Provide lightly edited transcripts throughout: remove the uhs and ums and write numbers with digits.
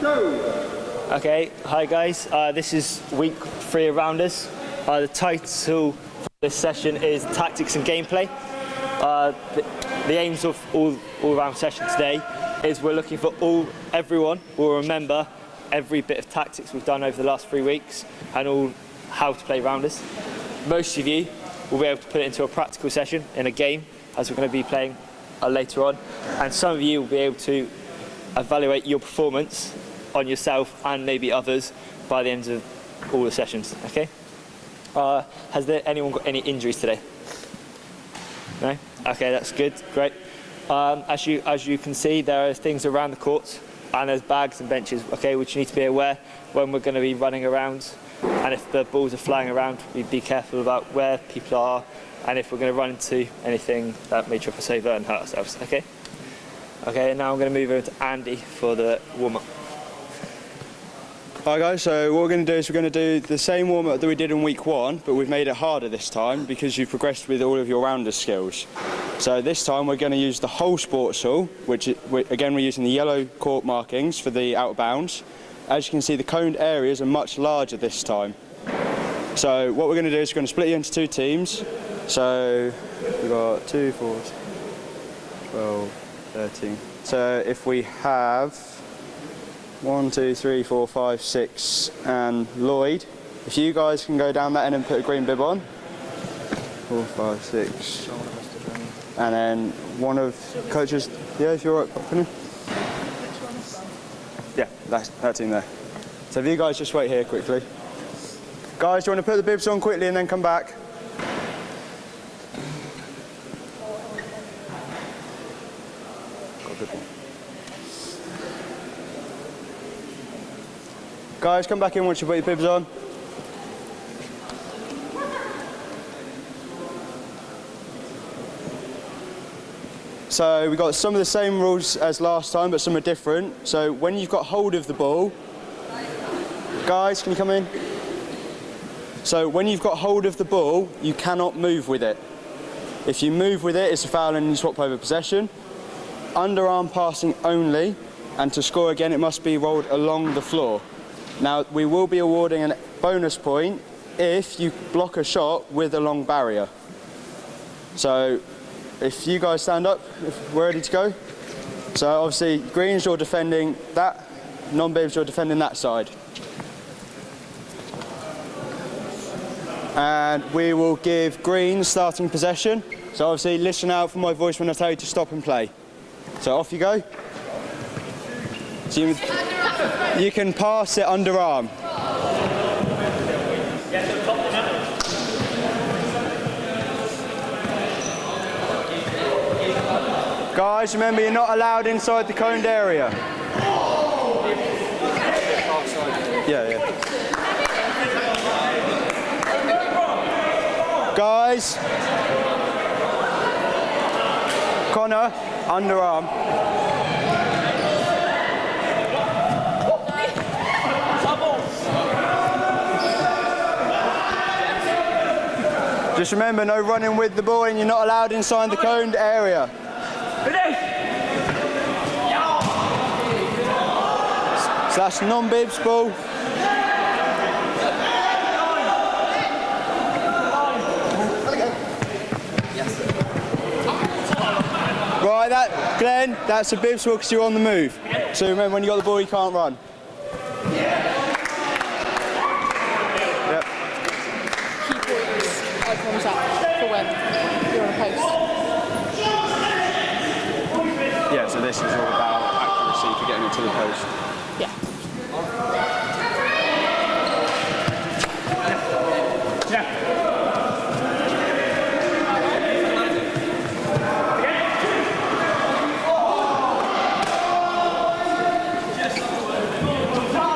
Go! Okay, hi guys. This is week 3 of Rounders. The title for this session is Tactics and Gameplay. The aims of all-round session today is we're looking for everyone will remember every bit of tactics we've done over the last 3 weeks and all how to play Rounders. Most of you will be able to put it into a practical session in a game, as we're going to be playing later on, and some of you will be able to evaluate your performance on yourself and maybe others by the end of all the sessions. Okay? Has anyone got any injuries today? No? Okay, that's good, great. As you can see, there are things around the courts and there's bags and benches, okay, which you need to be aware when we're going to be running around, and if the balls are flying around, we'd be careful about where people are and if we're going to run into anything that may trip us over and hurt ourselves, okay? Okay, now I'm going to move over to Andy for the warm-up. Hi guys, so what we're going to do is we're going to do the same warm-up that we did in week 1, but we've made it harder this time because you've progressed with all of your Rounders skills. So this time we're going to use the whole sports hall, which again we're using the yellow court markings for the out of bounds. As you can see, the coned areas are much larger this time. So what we're going to do is we're going to split you into 2 teams. So we've got 2, 4, 12, 13. So if we have 1, 2, 3, 4, 5, 6 and Lloyd, if you guys can go down that end and put a green bib on. 4, 5, 6. And then one of coaches, yeah, if you're right, yeah, that team there. So if you guys just wait here quickly. Guys, do you want to put the bibs on quickly and then come back? Guys, come back in once you put your bibs on. So we've got some of the same rules as last time, but some are different. So when you've got hold of the ball, guys, can you come in? So when you've got hold of the ball, you cannot move with it. If you move with it, it's a foul and you swap over possession. Underarm passing only, and to score again, it must be rolled along the floor. Now, we will be awarding a bonus point if you block a shot with a long barrier. So, if you guys stand up, if we're ready to go. So, obviously, greens, you're defending that. Non-bibs, you're defending that side. And we will give greens starting possession. So, obviously, listen out for my voice when I tell you to stop and play. So, off you go. So you can pass it underarm. Guys, remember you're not allowed inside the coned area. Yeah. Guys. Connor, underarm. Just remember, no running with the ball and you're not allowed inside the coned area. So that's non-bibs ball. Right, Glenn, that's a bibs ball because you're on the move. So remember, when you got the ball, you can't run. Comes up for when you're on a post. Yeah, so this is all about accuracy for getting it to the post. Yeah.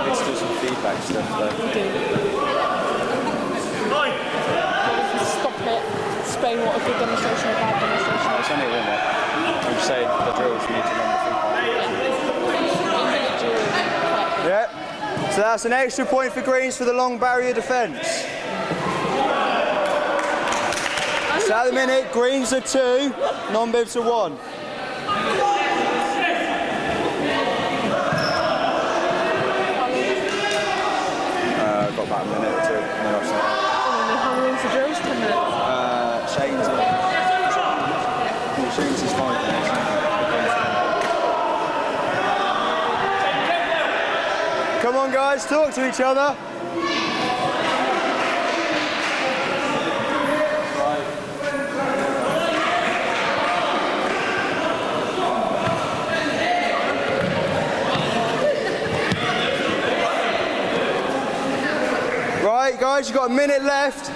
Let's do some feedback stuff though. Explain what a good demonstration or bad demonstration is. It's only a warm-up. I'm saying the drills you need to run the Yeah. So that's an extra point for greens for the long barrier defence. So at the minute, greens are 2, non-bibs are 1. Come on, guys, talk to each other. Right, guys, you've got a minute left.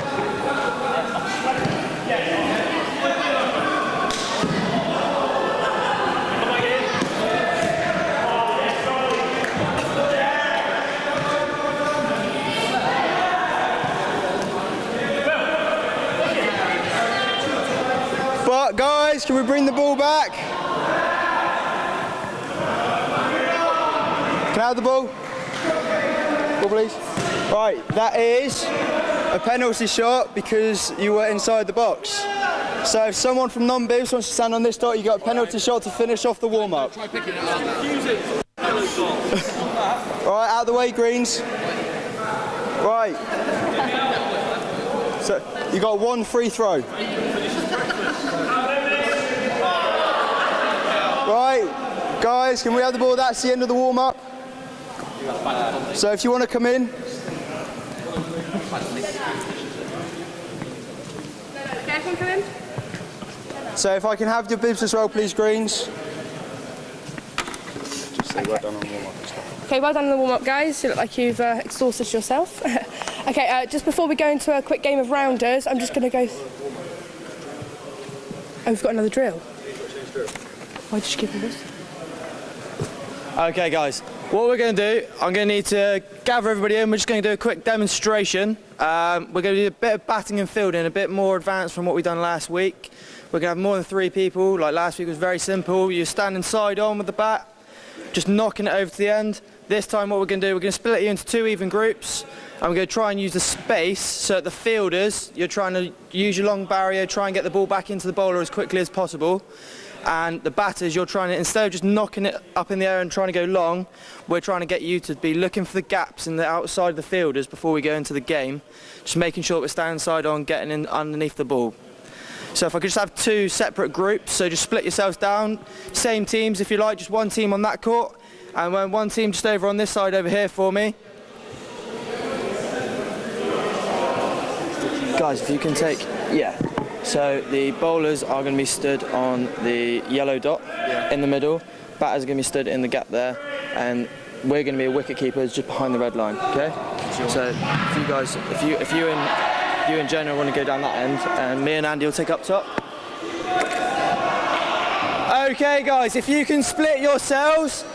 But guys, can we bring the ball back? Can I have the ball? Ball, please. Right, that is a penalty shot because you were inside the box. So if someone from non-bibs wants to stand on this dot, you got a penalty shot to finish off the warm-up. Try picking it up. Right, out of the way, Greens. Right. So you got one free throw. Right, guys, can we have the ball? That's the end of the warm-up. So if you want to come in. Everyone come in? So if I can have your bibs as well, please, Greens. Just say well done on the warm-up and stuff. Okay, well done on the warm-up, guys. You look like you've exhausted yourself. Okay, just before we go into a quick game of rounders, I'm just going to go... Oh, we've got another drill. Why did you give me this? Okay guys, what we're going to do, I'm going to need to gather everybody in. We're just going to do a quick demonstration. We're going to do a bit of batting and fielding, a bit more advanced from what we've done last week. We're going to have more than 3 people. Like last week was very simple. You're standing side on with the bat, just knocking it over to the end. This time what we're going to do, we're going to split you into 2 even groups, and we're going to try and use the space so that the fielders, you're trying to use your long barrier, try and get the ball back into the bowler as quickly as possible. And the batters, you're trying to, instead of just knocking it up in the air and trying to go long, we're trying to get you to be looking for the gaps in the outside of the fielders before we go into the game, just making sure we're standing side on, getting in underneath the ball. So if I could just have 2 separate groups, so just split yourselves down, same teams if you like, just 1 team on that court, and then 1 team just over on this side over here for me. Guys, if you can take, yeah. So the bowlers are going to be stood on the yellow dot in the middle. Batters are going to be stood in the gap there, and we're going to be a wicket keepers just behind the red line. Okay. So if you guys, if you and Jonah want to go down that end, and me and Andy will take up top. Okay, guys, if you can split yourselves.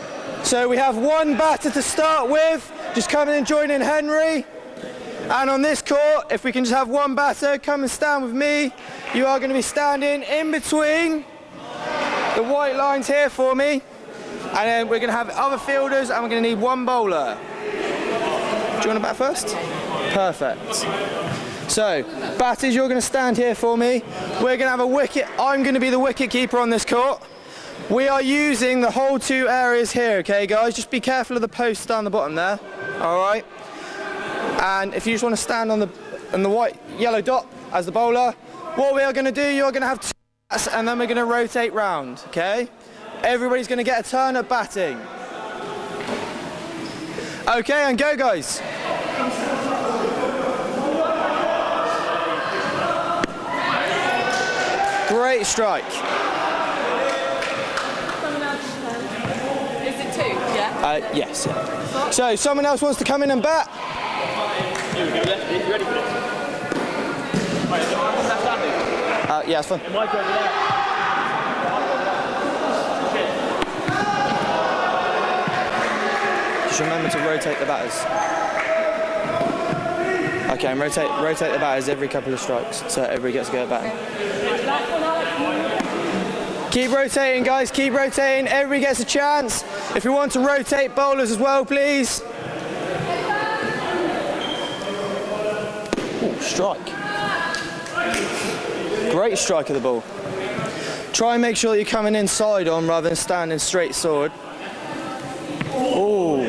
So we have 1 batter to start with. Just come in and join in Henry. And on this court, if we can just have 1 batter, come and stand with me. You are going to be standing in between the white lines here for me. And then we're going to have other fielders, and we're going to need 1 bowler. Do you want to bat first? Perfect. So, batters, you're going to stand here for me. We're going to have a wicket. I'm going to be the wicket keeper on this court. We are using the whole 2 areas here, okay, guys? Just be careful of the posts down the bottom there. All right. And if you just want to stand on the white yellow dot as the bowler, what we are going to do, you're going to have 2 bats, and then we're going to rotate round, okay? Everybody's going to get a turn at batting. Okay, and go, guys. Great strike. Is it 2? Yeah? Yes. So, someone else wants to come in and bat? Here we go, lefty. You ready for this? Right, is everyone left standing? Yeah, it's fun. It might go over there. Just remember to rotate the batters. Okay, and rotate the batters every couple of strikes, so everybody gets to go at batting. Keep rotating, guys, keep rotating. Everybody gets a chance. If you want to rotate bowlers as well, please. Ooh, strike. Great strike of the ball. Try and make sure that you're coming inside on rather than standing straight sword. Ooh.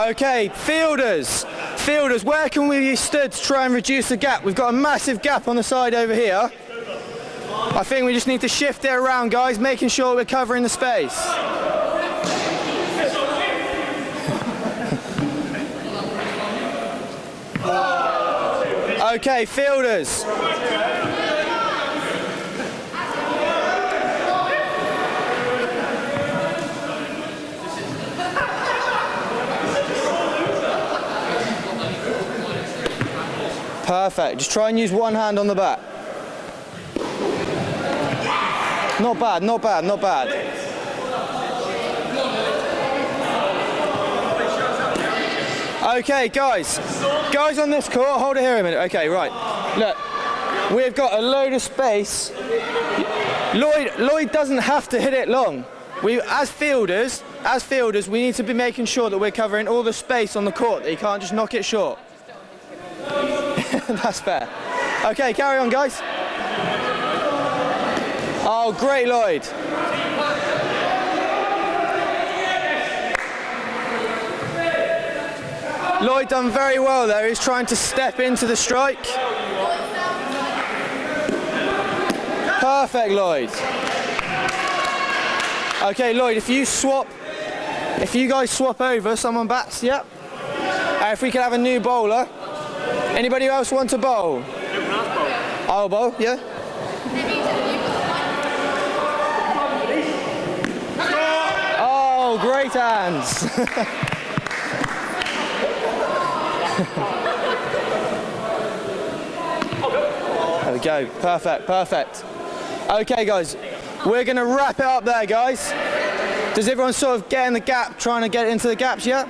Okay, fielders. Fielders, where can we be stood to try and reduce the gap? We've got a massive gap on the side over here. I think we just need to shift it around, guys, making sure we're covering the space. Okay, fielders. Perfect. Just try and use one hand on the bat. Not bad, not bad, not bad. Okay, guys. Guys on this court, hold it here a minute. Okay, right. Look, we've got a load of space. Lloyd doesn't have to hit it long. As fielders, we need to be making sure that we're covering all the space on the court, that you can't just knock it short. That's fair. Okay, carry on, guys. Oh, great, Lloyd. Lloyd done very well there. He's trying to step into the strike. Perfect, Lloyd. Okay, Lloyd, if you guys swap over, someone bats, yep. If we could have a new bowler. Anybody else want to bowl? I'll bowl, yeah. Oh, great hands. There we go. Perfect, perfect. Okay, guys, we're going to wrap it up there, guys. Does everyone sort of get in the gap, trying to get into the gaps yet?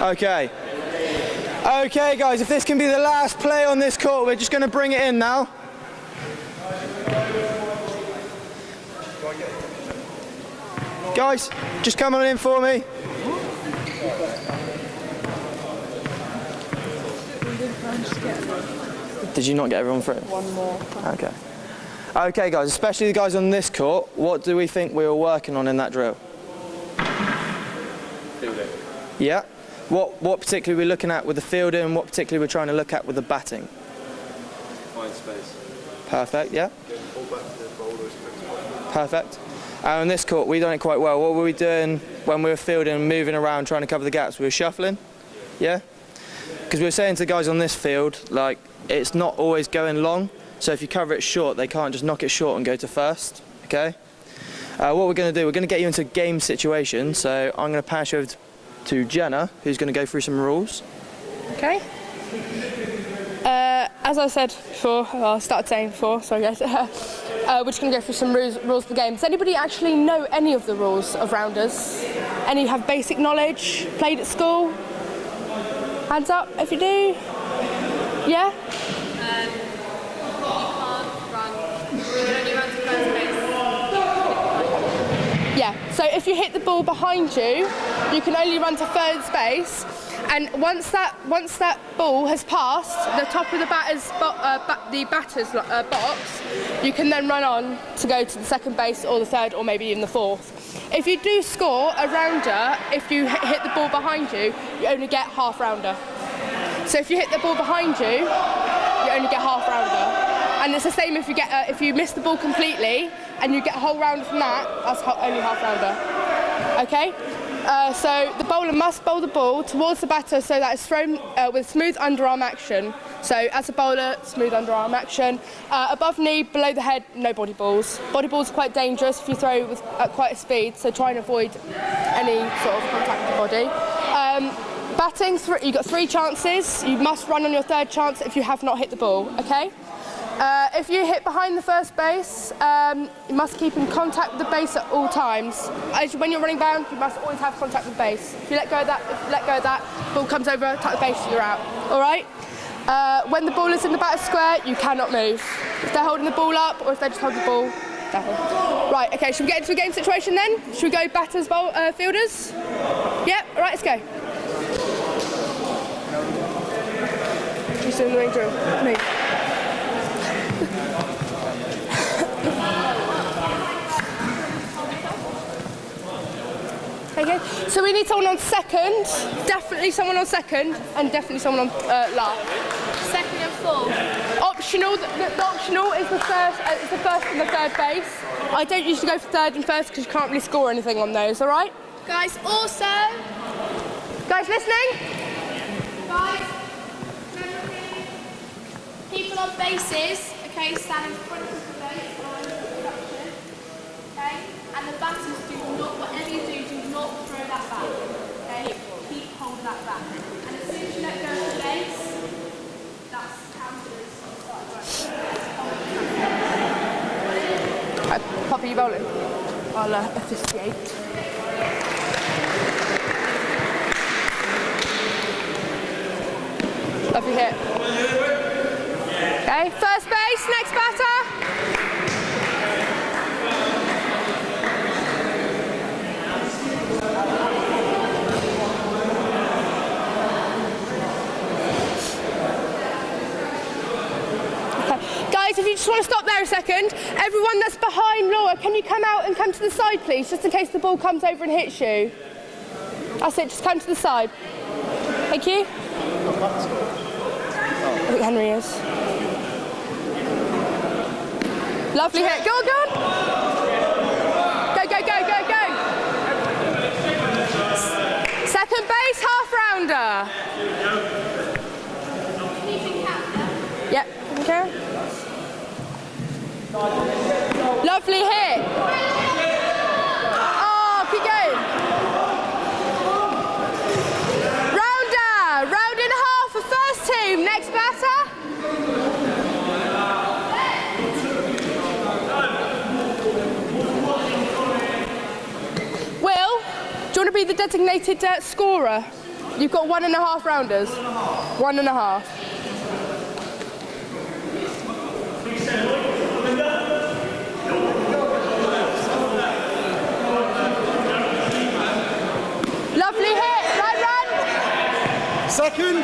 Okay. Okay, guys, if this can be the last play on this court, we're just going to bring it in now. Guys, just come on in for me. Did you not get everyone through? One more. Okay. Okay, guys, especially the guys on this court, what do we think we were working on in that drill? Fielding. Yeah. What particularly are we looking at with the fielding, and what particularly we're trying to look at with the batting? Find space. Perfect, yeah. Perfect. On this court, we done it quite well. What were we doing when we were fielding and moving around trying to cover the gaps? We were shuffling, yeah? Because we were saying to the guys on this field, like, it's not always going long, so if you cover it short, they can't just knock it short and go to first, okay? What we're going to do, we're going to get you into a game situation, so I'm going to pass you over to Jenna, who's going to go through some rules. Okay. As I said before, I started saying before, sorry guys, we're just going to go through some rules of the game. Does anybody actually know any of the rules of rounders? Any have basic knowledge, played at school? Hands up if you do. Yeah? You can't run. You can only run to first base. Yeah, so if you hit the ball behind you, you can only run to third base, and once that ball has passed the top of the batter's box, you can then run on to go to the second base or the third or maybe even the fourth. If you do score a rounder, if you hit the ball behind you, you only get half rounder. So if you hit the ball behind you, you only get half rounder. And it's the same if you miss the ball completely and you get a whole rounder from that, that's only half rounder. Okay? So the bowler must bowl the ball towards the batter so that it's thrown with smooth underarm action. So as a bowler, smooth underarm action. Above knee, below the head, no body balls. Body balls are quite dangerous if you throw at quite a speed, so try and avoid any sort of contact with the body. Batting, you've got 3 chances. You must run on your third chance if you have not hit the ball, okay? If you hit behind the first base, you must keep in contact with the base at all times. When you're running bound, you must always have contact with the base. If you let go of that, ball comes over, touch the base, you're out. All right? When the ball is in the batter's square, you cannot move. If they're holding the ball up, or if they just hold the ball, down. Right, okay, should we get into a game situation then? Should we go batters, fielders? Yep, all right, let's go. Who's doing the ring drill? Me. Okay, so we need someone on second, definitely someone on second, and definitely someone on last. Second and fourth. Optional, the optional is the first and the third base. I don't usually go for third and first because you can't really score anything on those, alright? Guys, also, Guys listening? guys, people on bases, okay, stand in front of the base on production, okay? And the batters do not, whatever you do not throw that back, okay? Keep hold of that back. And as soon as you let go of the base, that's counted as started. Poppy, you bowling? I'll officiate. Lovely hit. Okay, first base, next batter. Okay. Guys, if you just want to stop there a second, everyone that's behind Laura, can you come out and come to the side, please, just in case the ball comes over and hits you? That's it, just come to the side. Thank you. I think Henry is. Lovely hit. Go on, go on. Go, go, go, go, go. Second base, half rounder. Yep, okay. Lovely hit. Oh, keep going. Rounder, round and a half for first team. Next batter. Will, do you want to be the designated scorer? You've got 1.5 rounders. 1.5. Lovely hit. Right run. Second.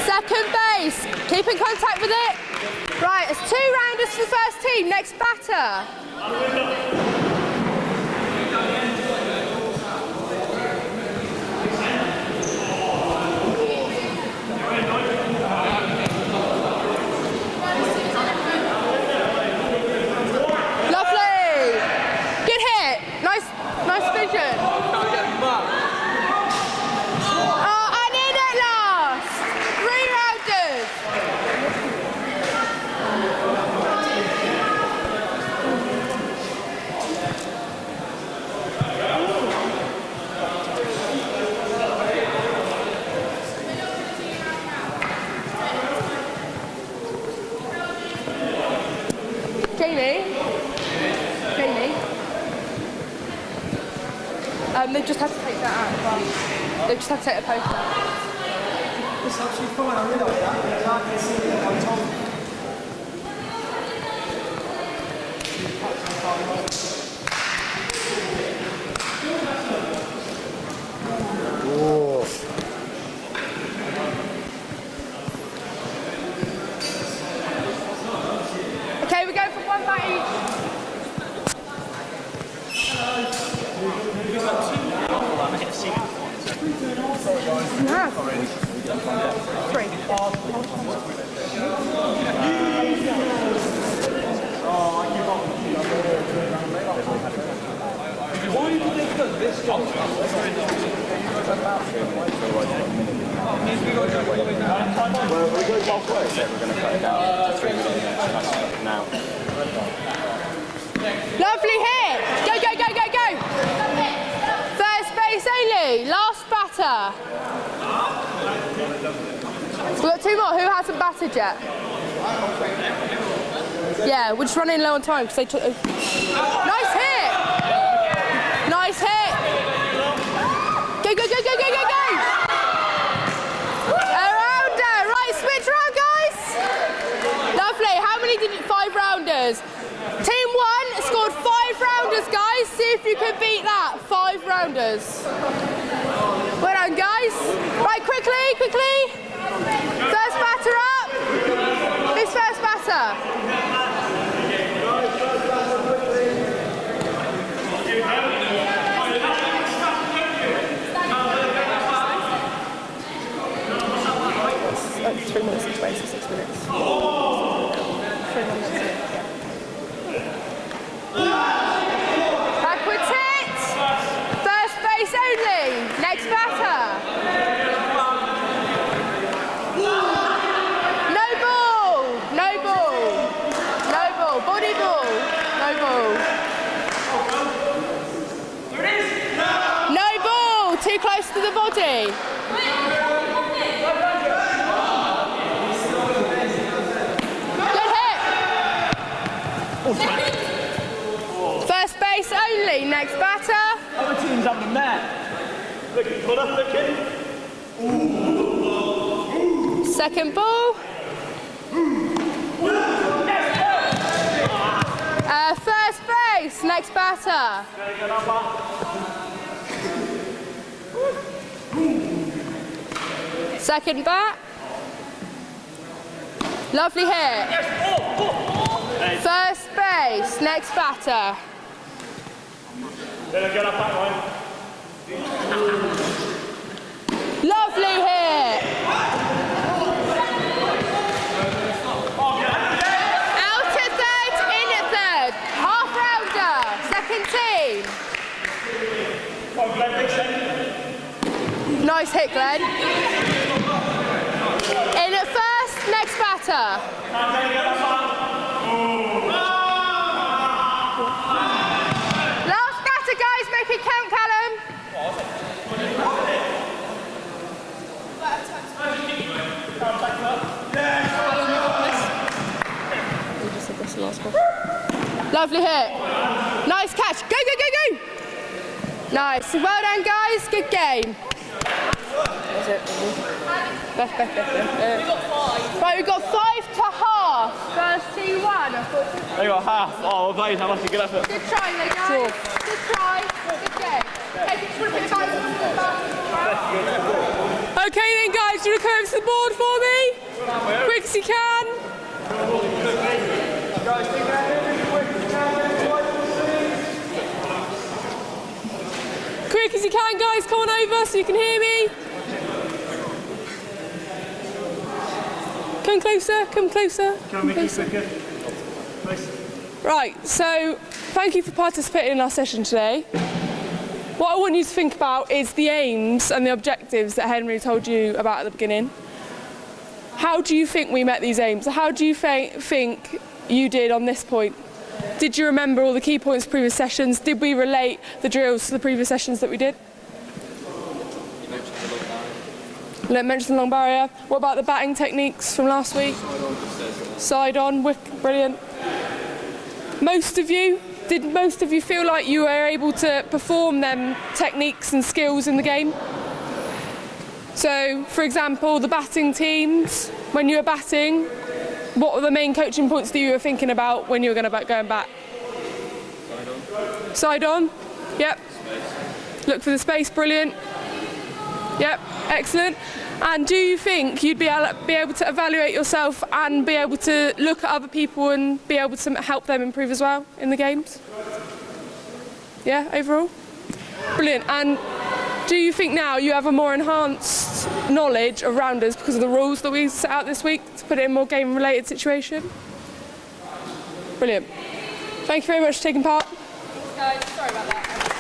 Second base. Keep in contact with it. Right, it's 2 rounders for the first team. Next batter. Lovely. Good hit. Nice vision. Oh, and in at last. 3 rounders. Jamie. They just have to take that out. They just have to take the post out. It's absolutely fine, I realise that. I can see it, I'm told. Okay, we go for 1 bat each. You have? 3. Well, we go both ways. We're going to cut it down to 3 minutes now. Lovely hit. Go, go, go, go, go. First base only. Last batter. We've got 2 more. Who hasn't batted yet? Yeah, we're just running low on time because they took. Nice hit. Nice hit. Go, go, go, go, go, go, go. Around there. Right, switch around, guys. Lovely. How many did you? 5 rounders. Team 1 scored 5 rounders, guys. See if you can beat that. 5 rounders. Well done, guys. Right, quickly, quickly. First batter up. Who's first batter? minutes. 3 more minutes. Backwards hit! First base only! Next batter! No ball! No ball! No ball! Body ball! No ball! No ball! Too close to the body! First base only, next batter. Other team's having a net. Looking, pull up, looking. Second ball. First base, next batter. Second bat. Lovely hit. First base, next batter. Lovely hit. Out at third, in at third. Half rounder, second team. Nice hit, Glenn. In at first, next batter. Last batter, guys, make it count, Callum. Lovely hit. Nice catch. Go, go, go, go. Nice. Well done, guys. Good game. Right, we've got 5 to half. First 2-1. They got half. Oh, we're playing. How much a good effort. Good try, though, guys. Sure. Good try. Good game. Okay, just want to put it back. Okay, then, guys, do you want to come over to the board for me? Quick as you can. Quick as you can, guys. Come on over so you can hear me. Come closer, come closer. Can we make it quicker? Nice. Right, so thank you for participating in our session today. What I want you to think about is the aims and the objectives that Henry told you about at the beginning. How do you think we met these aims? How do you think you did on this point? Did you remember all the key points of previous sessions? Did we relate the drills to the previous sessions that we did? You mentioned the long barrier. What about the batting techniques from last week? Side on, brilliant. Did most of you feel like you were able to perform them techniques and skills in the game? So, for example, the batting teams, when you were batting, what were the main coaching points that you were thinking about when you were going to go and bat? Side on. Yep. Look for the space, brilliant. Yep, excellent. And do you think you'd be able to evaluate yourself and be able to look at other people and be able to help them improve as well in the games? Yeah, overall? Brilliant. And do you think now you have a more enhanced knowledge of rounders because of the rules that we set out this week to put it in a more game-related situation? Brilliant. Thank you very much for taking part. Guys, sorry about that.